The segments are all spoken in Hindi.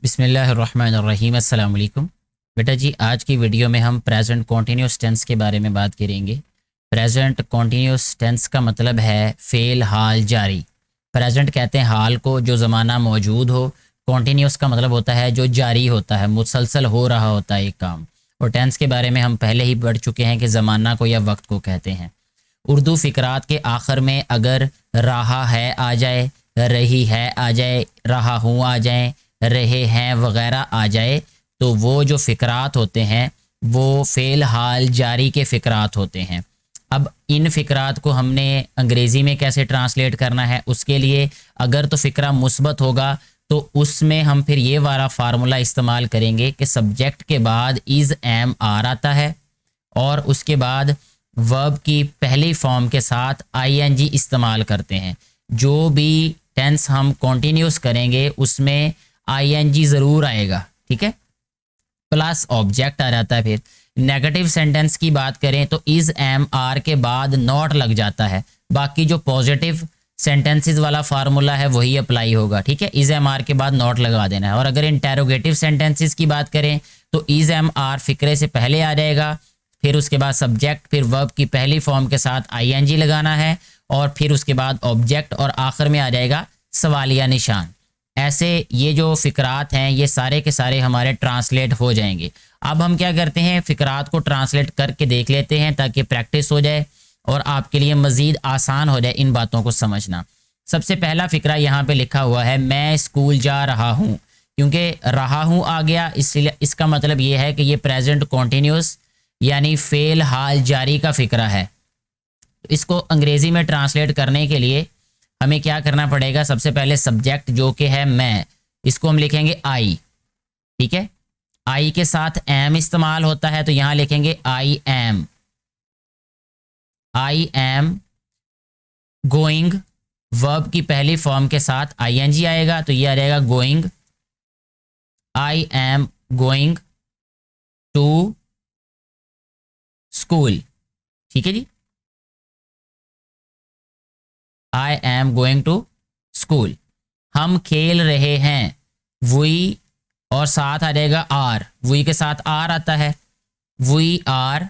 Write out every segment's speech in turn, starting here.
बिस्मिल्लाहिर्रहमानिर्रहीम। अस्सलाम वालेकुम। बेटा जी, आज की वीडियो में हम प्रेजेंट कॉन्टीन्यूस टेंस के बारे में बात करेंगे। प्रेजेंट कॉन्टीन्यूस टेंस का मतलब है फ़ेल हाल जारी। प्रेजेंट कहते हैं हाल को जो ज़माना मौजूद हो। कॉन्टीन्यूस का मतलब होता है जो जारी होता है, मुसलसल हो रहा होता है एक काम। और टेंस के बारे में हम पहले ही पढ़ चुके हैं कि ज़माना को या वक्त को कहते हैं। उर्दू फ़िक्रात के आखिर में अगर रहा है आ जाए, रही है आ जाए, रहा हूँ आ जाए, रहे हैं वगैरह आ जाए, तो वो जो फ़िक्रात होते हैं वो फ़ेल हाल जारी के फ़िक्रात होते हैं। अब इन फ़िक्रात को हमने अंग्रेज़ी में कैसे ट्रांसलेट करना है, उसके लिए अगर तो फ़िक्रा मुस्बत होगा तो उसमें हम फिर ये वाला फार्मूला इस्तेमाल करेंगे कि सब्जेक्ट के बाद इज़ एम आर आता है और उसके बाद वर्ब की पहली फॉर्म के साथ आईएनजी इस्तेमाल करते हैं। जो भी टेंस हम कॉन्टिन्यूस करेंगे उसमें आईएनजी ज़रूर आएगा, ठीक है, प्लस ऑब्जेक्ट आ जाता है। फिर नेगेटिव सेंटेंस की बात करें तो इज एम आर के बाद नॉट लग जाता है। बाकी जो पॉजिटिव सेंटेंसेस वाला फार्मूला है वही अप्लाई होगा, ठीक है, इज एम आर के बाद नॉट लगा देना है। और अगर इंटेरोगेटिव सेंटेंसेस की बात करें तो इज एम आर फिक्रे से पहले आ जाएगा, फिर उसके बाद सब्जेक्ट, फिर वर्ब की पहली फॉर्म के साथ आईएनजी लगाना है और फिर उसके बाद ऑब्जेक्ट और आखिर में आ जाएगा सवालिया निशान। ऐसे ये जो फ़िक्रात हैं ये सारे के सारे हमारे ट्रांसलेट हो जाएंगे। अब हम क्या करते हैं, फ़िक्रात को ट्रांसलेट करके देख लेते हैं ताकि प्रैक्टिस हो जाए और आपके लिए मज़ीद आसान हो जाए इन बातों को समझना। सबसे पहला फ़िक्रा यहाँ पे लिखा हुआ है, मैं स्कूल जा रहा हूँ। क्योंकि रहा हूँ आ गया, इसलिए इसका मतलब ये है कि ये प्रेजेंट कॉन्टीन्यूस यानी फ़ेल हाल जारी का फ़िक्रा है। इसको अंग्रेज़ी में ट्रांसलेट करने के लिए हमें क्या करना पड़ेगा, सबसे पहले सब्जेक्ट जो कि है मैं, इसको हम लिखेंगे आई, ठीक है। आई के साथ एम इस्तेमाल होता है तो यहां लिखेंगे I am. I am going, verb की पहली फॉर्म के साथ आईएनजी आएगा तो ये आ जाएगा going. I am going to school, ठीक है जी। I am going to school. हम खेल रहे हैं, वी और साथ आ जाएगा आर, वी के साथ आर आता है। वी आर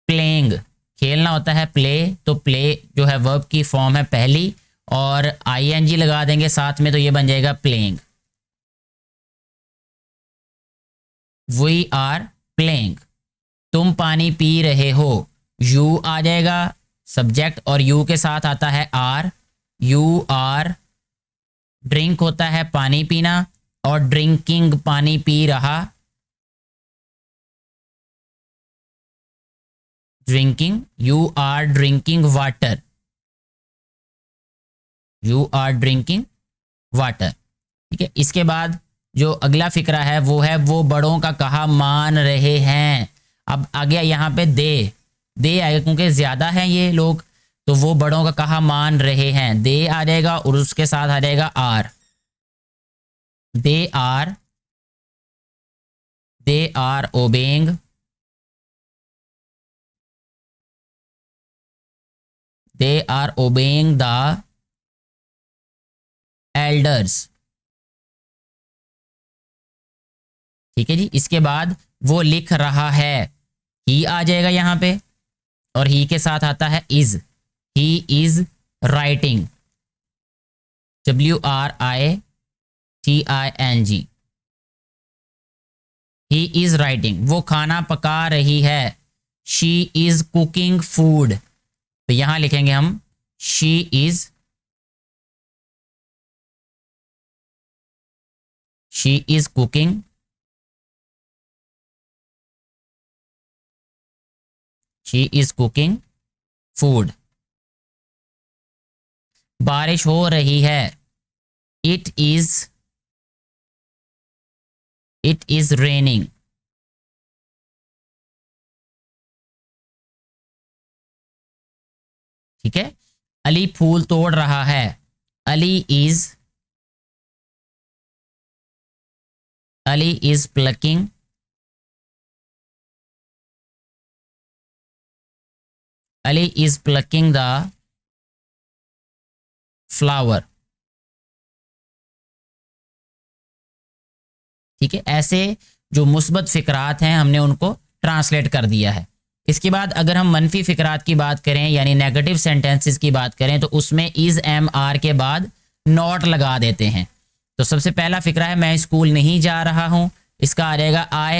प्लेइंग, खेलना होता है प्ले, तो प्ले जो है वर्ब की फॉर्म है पहली और आईएनजी लगा देंगे साथ में तो ये बन जाएगा प्लेइंग। We are playing. तुम पानी पी रहे हो, यू आ जाएगा सब्जेक्ट और यू के साथ आता है आर। यू आर ड्रिंक होता है पानी पीना और ड्रिंकिंग पानी पी रहा, drinking. You are drinking water, you are drinking water, ठीक है। इसके बाद जो अगला फिक्रा है वो बड़ों का कहा मान रहे हैं। अब आ गया यहाँ पे दे आएगा क्योंकि ज्यादा हैं ये लोग, तो वो बड़ों का कहा मान रहे हैं, दे आ जाएगा और उसके साथ आ जाएगा are. They are, they are obeying, they are obeying the elders, ठीक है जी। इसके बाद वो लिख रहा है, ही आ जाएगा यहाँ पे और ही के साथ आता है is. He is writing, WRITING, he is writing. वो खाना पका रही है, शी इज कुकिंग फूड, तो यहां लिखेंगे हम she is, she is cooking, she is cooking food. बारिश हो रही है, it is, it is raining, ठीक है। अली फूल तोड़ रहा है, Ali is, Ali is plucking, Ali is plucking the flower. ठीक है, ऐसे जो मुस्बत फ़िक्रात हैं हमने उनको ट्रांसलेट कर दिया है। इसके बाद अगर हम मनफी फ़िक्रात की बात करें यानी नेगेटिव सेंटेंसेस की बात करें तो उसमें इज़ एम आर के बाद नॉट लगा देते हैं। तो सबसे पहला फ़िक्रा है मैं स्कूल नहीं जा रहा हूँ, इसका आ जाएगा I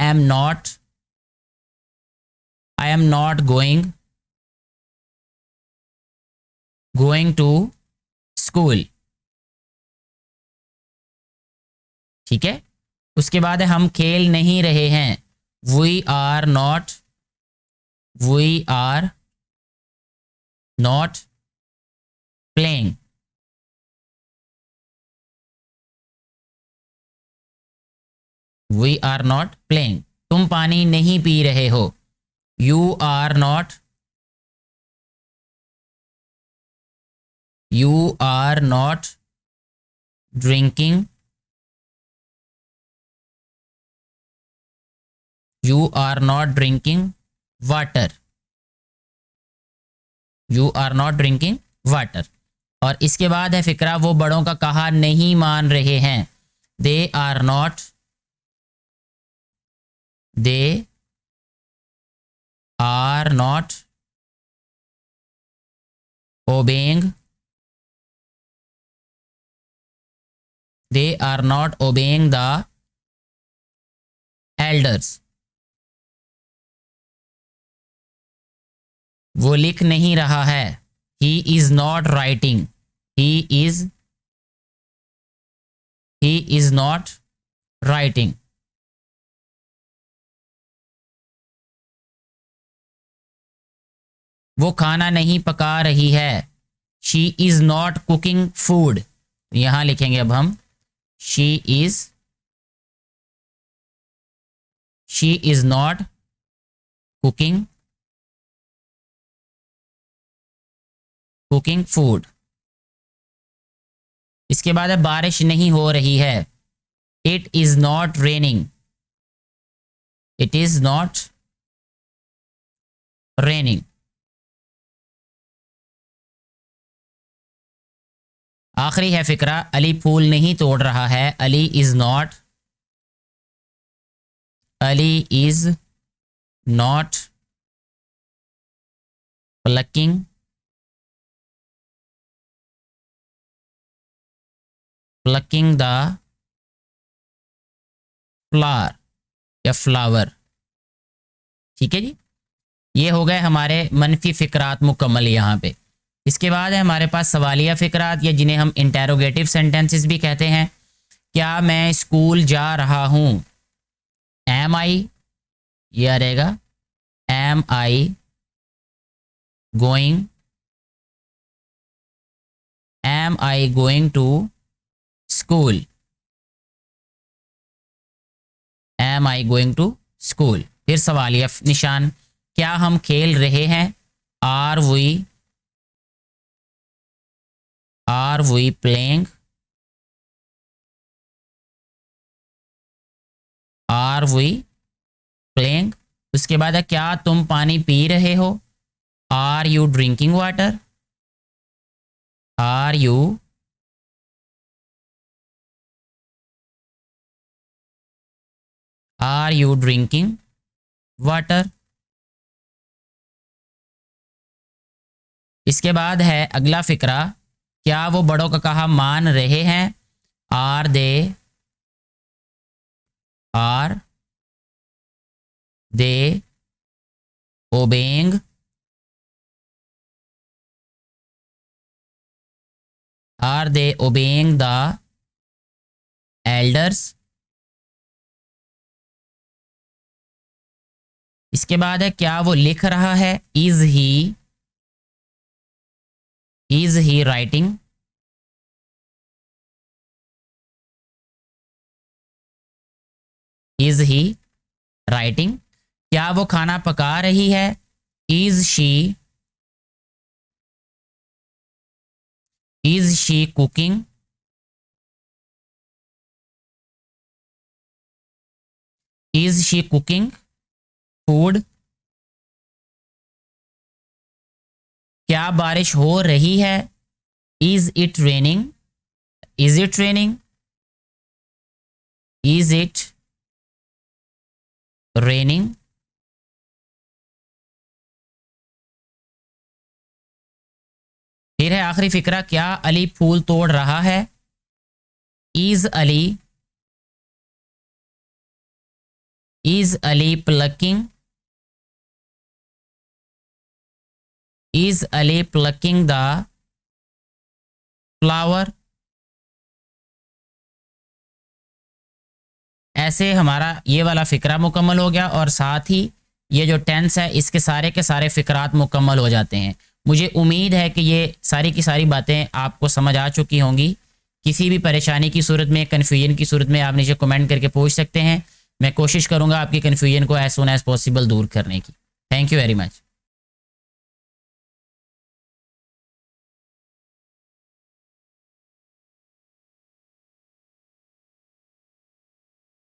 am not going to school. ठीक है, उसके बाद है हम खेल नहीं रहे हैं, we are not playing. We are not playing. तुम पानी नहीं पी रहे हो, you are not drinking water. और इसके बाद है फिक्रा वो बड़ों का कहा नहीं मान रहे हैं, they are not obeying the elders. वो लिख नहीं रहा है, ही इज नॉट राइटिंग वो खाना नहीं पका रही है, she is not cooking food. यहां लिखेंगे अब हम she is not cooking food. इसके बाद है बारिश नहीं हो रही है, इट इज नॉट रेनिंग आखिरी है फिक्रा अली फूल नहीं तोड़ रहा है, Ali is not plucking the flower या फ्लावर। ठीक है जी, ये हो गए हमारे मनफी फिक्रात मुकम्मल यहाँ पे। इसके बाद है हमारे पास सवालिया फिक्रात या जिन्हें हम इंटेरोगेटिव सेंटेंसेस भी कहते हैं। क्या मैं स्कूल जा रहा हूँ, एम आई, ये आ रहेगा am I going to school, फिर सवालिया निशान, क्या हम खेल रहे हैं, आर वी प्लेइंग, उसके बाद है क्या तुम पानी पी रहे हो, आर यू ड्रिंकिंग वाटर, इसके बाद है अगला फिक्रा, क्या वो बड़ों का कहा मान रहे हैं, are they obeying the elders. इसके बाद है क्या वो लिख रहा है, इज ही राइटिंग, क्या वो खाना पका रही है, इज शी कुकिंग, फूड। क्या बारिश हो रही है, is it raining, is it raining? फिर है आखिरी फिक्रा, क्या अली फूल तोड़ रहा है? Is Ali plucking? Is Ali plucking the flower? ऐसे हमारा ये वाला फिक्रा मुकम्मल हो गया और साथ ही ये जो टेंस है इसके सारे के सारे फिक्रात मुकम्मल हो जाते हैं। मुझे उम्मीद है कि ये सारी की सारी बातें आपको समझ आ चुकी होंगी। किसी भी परेशानी की सूरत में, कन्फ्यूजन की सूरत में आप नीचे कमेंट करके पूछ सकते हैं। मैं कोशिश करूंगा आपकी कन्फ्यूजन को एज सून एज पॉसिबल दूर करने की। Thank you very much.